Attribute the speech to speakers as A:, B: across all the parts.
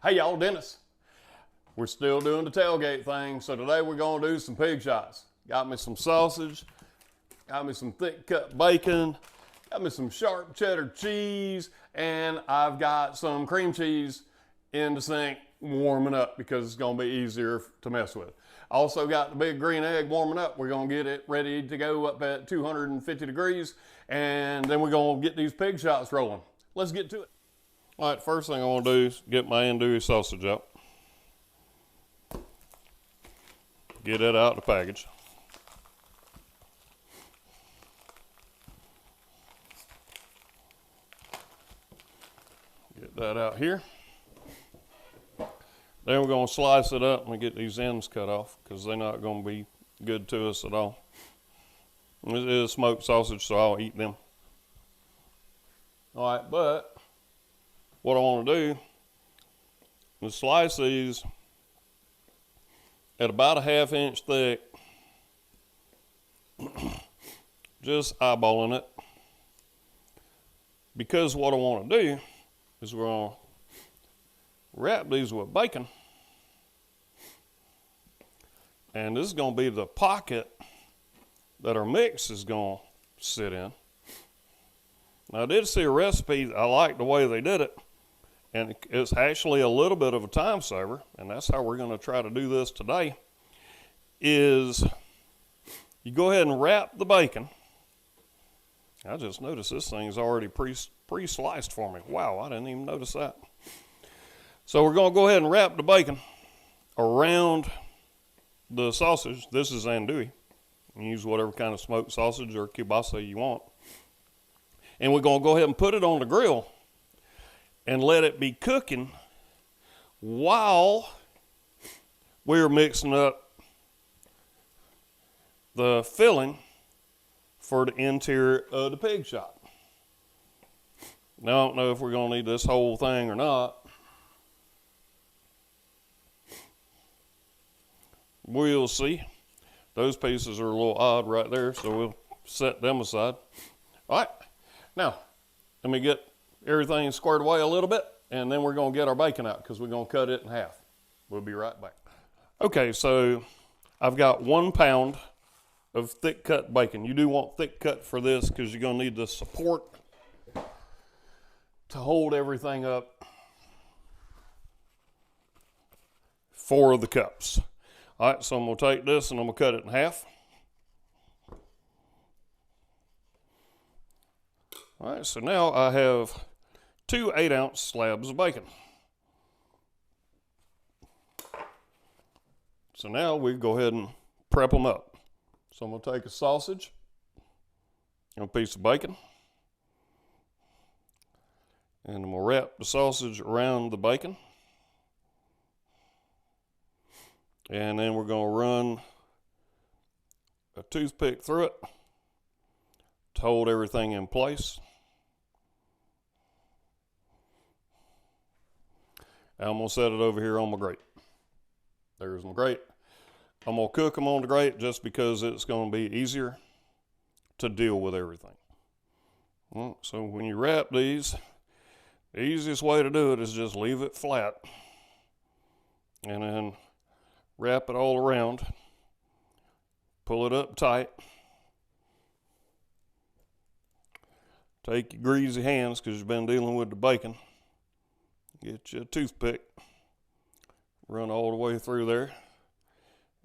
A: Hey y'all, Dennis. We're still doing the tailgate thing, so today we're gonna do some pig shots. Got me some sausage, got me some thick cut bacon, got me some sharp cheddar cheese, and I've got some cream cheese in the sink warming up because it's gonna be easier to mess with. Also got the big green egg warming up. We're gonna get it ready to go up at 250 degrees, and then we're gonna get these pig shots rolling. Let's get to it. All right, first thing I want to do is get my andouille sausage out. Get it out of the package. Get that out here. Then we're going to slice it up and get these ends cut off because they're not going to be good to us at all. This is smoked sausage, so I'll eat them. All right, but what I want to do is slice these at about a 1/2 inch thick, just eyeballing it, because what I want to do is we're going to wrap these with bacon, and this is going to be the pocket that our mix is going to sit in. Now I did see a recipe, I like the way they did it, and it's actually a little bit of a time saver, and that's how we're going to try to do this today, is you go ahead and wrap the bacon. I just noticed this thing's already pre-sliced for me. Wow, I didn't even notice that. So we're going to go ahead and wrap the bacon around the sausage. This is andouille. You can use whatever kind of smoked sausage or kielbasa you want. And we're going to go ahead and put it on the grill and let it be cooking while we're mixing up the filling for the interior of the pig shot. Now I don't know if we're going to need this whole thing or not. We'll see. Those pieces are a little odd right there, so we'll set them aside. All right, now let me get everything squared away a little bit, and then we're going to get our bacon out because we're going to cut it in half. We'll be right back. Okay, so I've got 1 pound of thick cut bacon. You do want thick cut for this because you're going to need the support to hold everything up for the cups. All right, so I'm going to take this and I'm going to cut it in half. All right, so now I have 2 8-ounce slabs of bacon. So now we go ahead and prep them up. So I'm going to take a sausage and a piece of bacon, and I'm going to wrap the sausage around the bacon, and then we're going to run a toothpick through it to hold everything in place. I'm going to set it over here on my grate. There's my grate. I'm going to cook them on the grate just because it's going to be easier to deal with everything. Well, so when you wrap these, the easiest way to do it is just leave it flat and then wrap it all around. Pull it up tight. Take your greasy hands because you've been dealing with the bacon. Get you a toothpick, run all the way through there,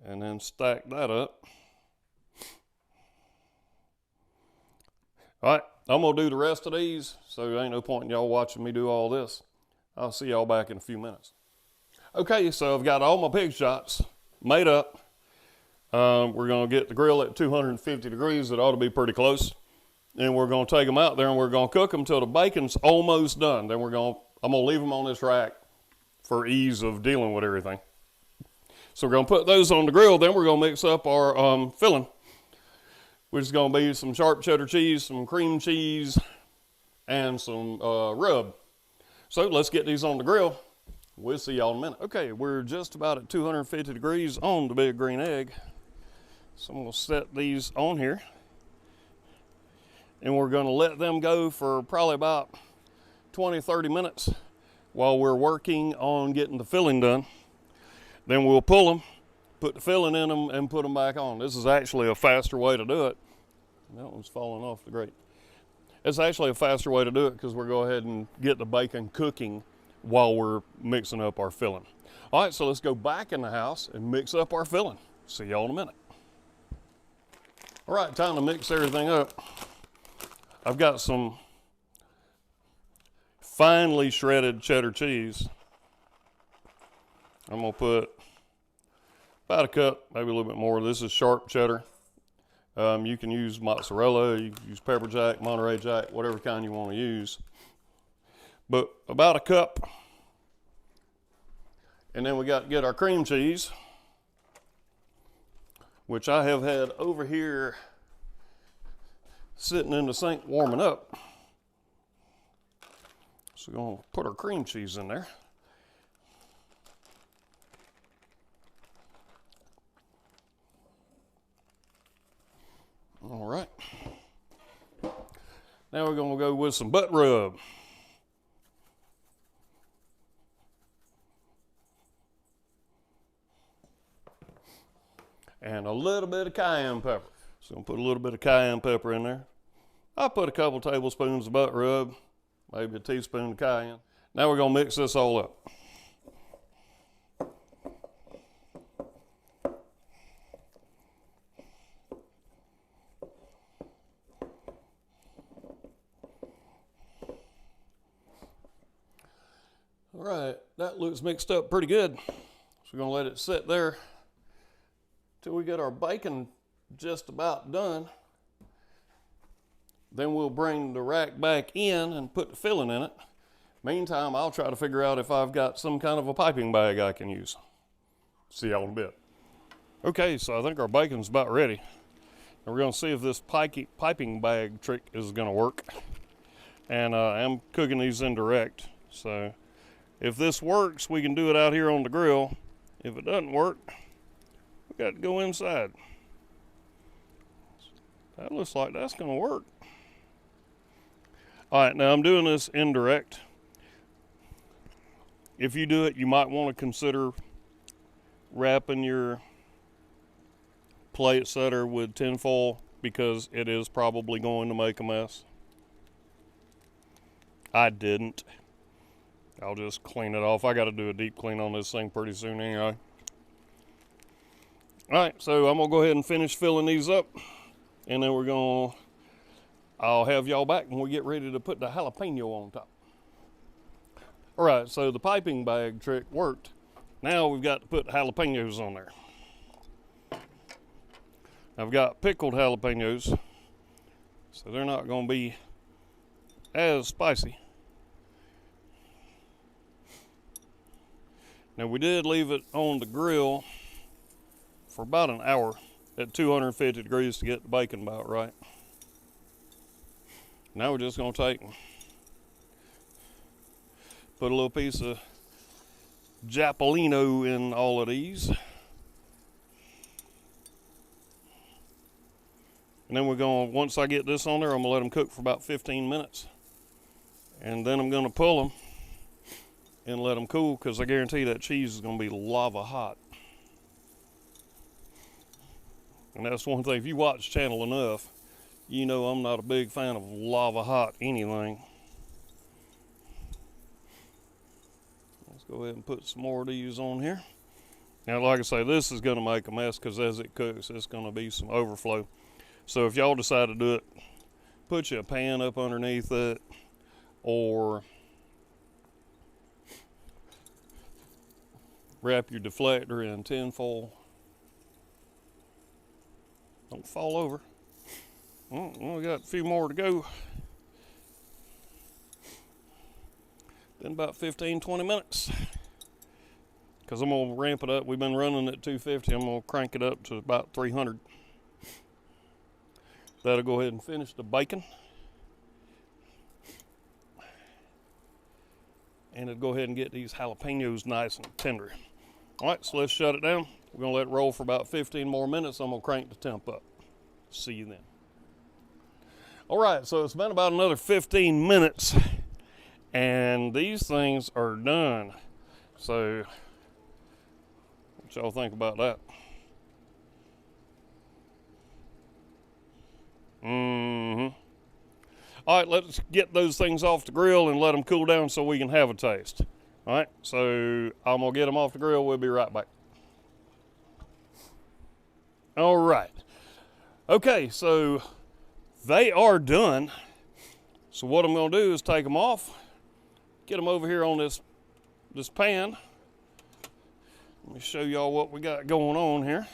A: and then stack that up. All right, I'm going to do the rest of these, so there ain't no point in y'all watching me do all this. I'll see y'all back in a few minutes. Okay, so I've got all my pig shots made up. We're going to get the grill at 250 degrees. It ought to be pretty close. And we're going to take them out there and we're going to cook them till the bacon's almost done. Then I'm going to leave them on this rack for ease of dealing with everything. So we're going to put those on the grill. Then we're going to mix up our filling, which is going to be some sharp cheddar cheese, some cream cheese, and some rub. So let's get these on the grill. We'll see y'all in a minute. Okay, we're just about at 250 degrees on the big green egg. So I'm going to set these on here. And we're going to let them go for probably about 20, 30 minutes while we're working on getting the filling done. Then we'll pull them, put the filling in them, and put them back on. This is actually a faster way to do it. That one's falling off the grate. It's actually a faster way to do it because we'll go ahead and get the bacon cooking while we're mixing up our filling. All right, so let's go back in the house and mix up our filling. See y'all in a minute. All right, time to mix everything up. I've got some finely shredded cheddar cheese. I'm gonna put about a cup, maybe a little bit more. This is sharp cheddar. You can use mozzarella, you can use pepper jack, Monterey Jack, whatever kind you want to use. But about a cup. And then we got to get our cream cheese, which I have had over here sitting in the sink warming up. So we're going to put our cream cheese in there. All right. Now we're going to go with some butt rub. And a little bit of cayenne pepper. So I'm going to put a little bit of cayenne pepper in there. I'll put a couple tablespoons of butt rub, maybe a teaspoon of cayenne. Now we're going to mix this all up. All right, that looks mixed up pretty good. So we're going to let it sit there till we get our bacon just about done. Then we'll bring the rack back in and put the filling in it. Meantime, I'll try to figure out if I've got some kind of a piping bag I can use. See y'all in a bit. Okay, so I think our bacon's about ready. And we're gonna see if this piping bag trick is gonna work. And I'm cooking these indirect. So if this works, we can do it out here on the grill. If it doesn't work, we got to go inside. That looks like that's gonna work. All right, now I'm doing this indirect. If you do it, you might want to consider wrapping your plate setter with tin foil because it is probably going to make a mess. I didn't. I'll just clean it off. I got to do a deep clean on this thing pretty soon anyway. All right, so I'm gonna go ahead and finish filling these up, and then I'll have y'all back when we get ready to put the jalapeno on top. All right, so the piping bag trick worked. Now we've got to put jalapenos on there. I've got pickled jalapenos, so they're not going to be as spicy. Now we did leave it on the grill for about an hour at 250 degrees to get the bacon about right. Now we're just going to put a little piece of Japolino in all of these. And then once I get this on there, I'm going to let them cook for about 15 minutes. And then I'm going to pull them and let them cool because I guarantee that cheese is going to be lava hot. And that's one thing, if you watch the channel enough, you know I'm not a big fan of lava hot anything. Let's go ahead and put some more of these on here. Now, like I say, this is going to make a mess because as it cooks, it's going to be some overflow. So if y'all decide to do it, put you a pan up underneath it, or wrap your deflector in tin foil. Don't fall over. Well, we got a few more to go. Then about 15-20 minutes. Because I'm going to ramp it up. We've been running at 250. I'm going to crank it up to about 300. That'll go ahead and finish the bacon. And it'll go ahead and get these jalapenos nice and tender. All right, so let's shut it down. We're going to let it roll for about 15 more minutes. I'm going to crank the temp up. See you then. All right, so it's been about another 15 minutes. And these things are done. So, what y'all think about that? Mm-hmm. All right, let's get those things off the grill and let them cool down so we can have a taste. All right, so I'm gonna get them off the grill. We'll be right back. All right. Okay, so they are done. So what I'm gonna do is take them off, get them over here on this pan. Let me show y'all what we got going on here.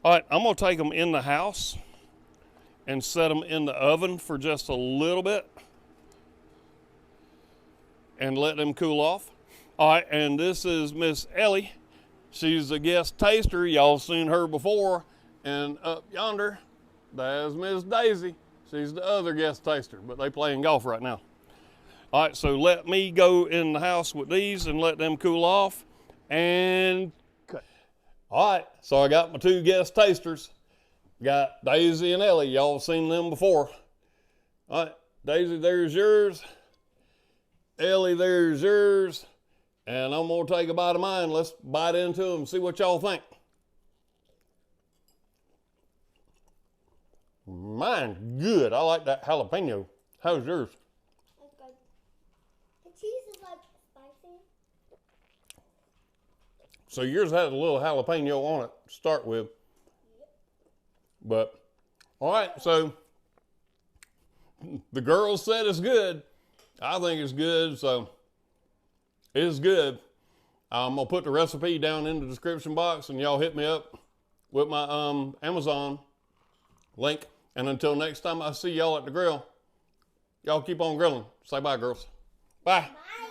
A: All right, I'm gonna take them in the house and set them in the oven for just a little bit and let them cool off. All right, and this is Miss Ellie. She's a guest taster. Y'all seen her before. And up yonder, there's Miss Daisy. She's the other guest taster, but they playing golf right now. All right, so let me go in the house with these and let them cool off. And all right, so I got my 2 guest tasters. Got Daisy and Ellie. Y'all seen them before. All right, Daisy, there's yours. Ellie, there's yours. And I'm gonna take a bite of mine. Let's bite into them and see what y'all think. Mine's good. I like that jalapeno. How's yours?
B: That's good. The cheese is like spicy.
A: So yours had a little jalapeno on it to start with. But, all right, so the girls said it's good. I think it's good, so it's good. I'm going to put the recipe down in the description box, and y'all hit me up with my Amazon link. And until next time I see y'all at the grill, y'all keep on grilling. Say bye, girls. Bye.
B: Bye.